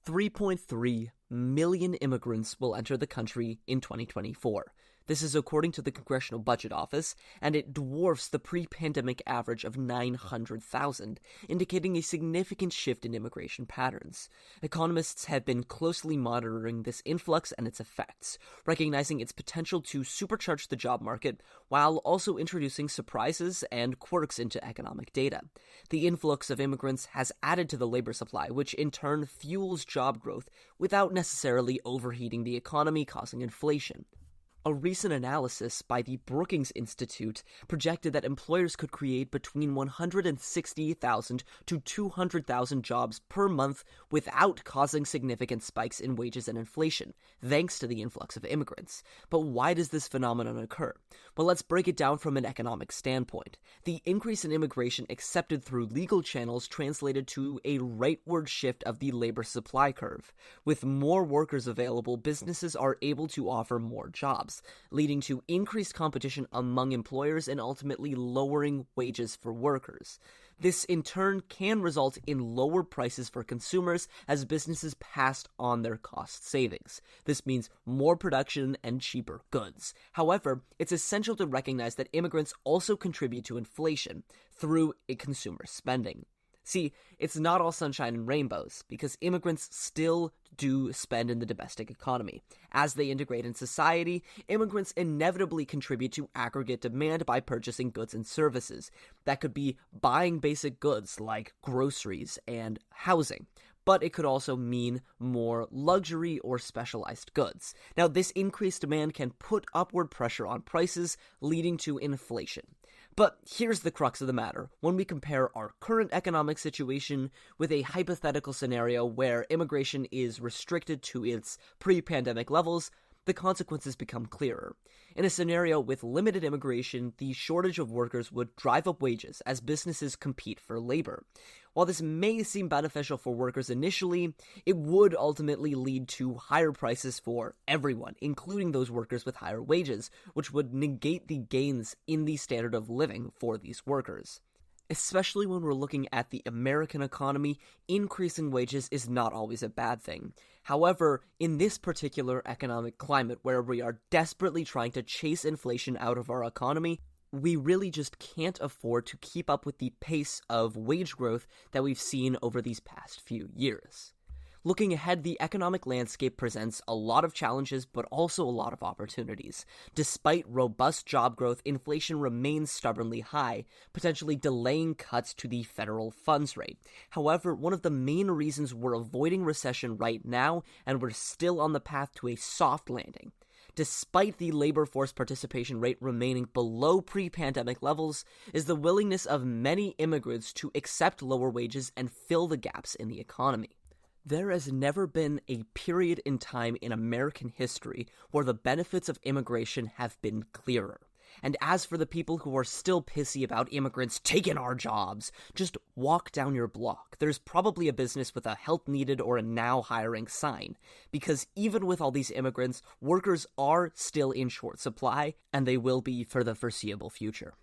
3.3 million immigrants will enter the country in 2024. This is according to the Congressional Budget Office, and it dwarfs the pre-pandemic average of 900,000, indicating a significant shift in immigration patterns. Economists have been closely monitoring this influx and its effects, recognizing its potential to supercharge the job market while also introducing surprises and quirks into economic data. The influx of immigrants has added to the labor supply, which in turn fuels job growth without necessarily overheating the economy, causing inflation. A recent analysis by the Brookings Institute projected that employers could create between 160,000 to 200,000 jobs per month without causing significant spikes in wages and inflation, thanks to the influx of immigrants. But why does this phenomenon occur? Well, let's break it down from an economic standpoint. The increase in immigration accepted through legal channels translated to a rightward shift of the labor supply curve. With more workers available, businesses are able to offer more jobs, leading to increased competition among employers and ultimately lowering wages for workers. This, in turn, can result in lower prices for consumers as businesses pass on their cost savings. This means more production and cheaper goods. However, it's essential to recognize that immigrants also contribute to inflation through consumer spending. See, it's not all sunshine and rainbows, because immigrants still do spend in the domestic economy. As they integrate in society, immigrants inevitably contribute to aggregate demand by purchasing goods and services. That could be buying basic goods like groceries and housing, but it could also mean more luxury or specialized goods. Now, this increased demand can put upward pressure on prices, leading to inflation. But here's the crux of the matter. When we compare our current economic situation with a hypothetical scenario where immigration is restricted to its pre-pandemic levels, the consequences become clearer. In a scenario with limited immigration, the shortage of workers would drive up wages as businesses compete for labor. While this may seem beneficial for workers initially, it would ultimately lead to higher prices for everyone, including those workers with higher wages, which would negate the gains in the standard of living for these workers. Especially when we're looking at the American economy, increasing wages is not always a bad thing. However, in this particular economic climate where we are desperately trying to chase inflation out of our economy, we really just can't afford to keep up with the pace of wage growth that we've seen over these past few years. Looking ahead, the economic landscape presents a lot of challenges, but also a lot of opportunities. Despite robust job growth, inflation remains stubbornly high, potentially delaying cuts to the federal funds rate. However, one of the main reasons we're avoiding recession right now, and we're still on the path to a soft landing, despite the labor force participation rate remaining below pre-pandemic levels, is the willingness of many immigrants to accept lower wages and fill the gaps in the economy. There has never been a period in time in American history where the benefits of immigration have been clearer. And as for the people who are still pissy about immigrants taking our jobs, just walk down your block. There's probably a business with a help needed or a now hiring sign. Because even with all these immigrants, workers are still in short supply, and they will be for the foreseeable future.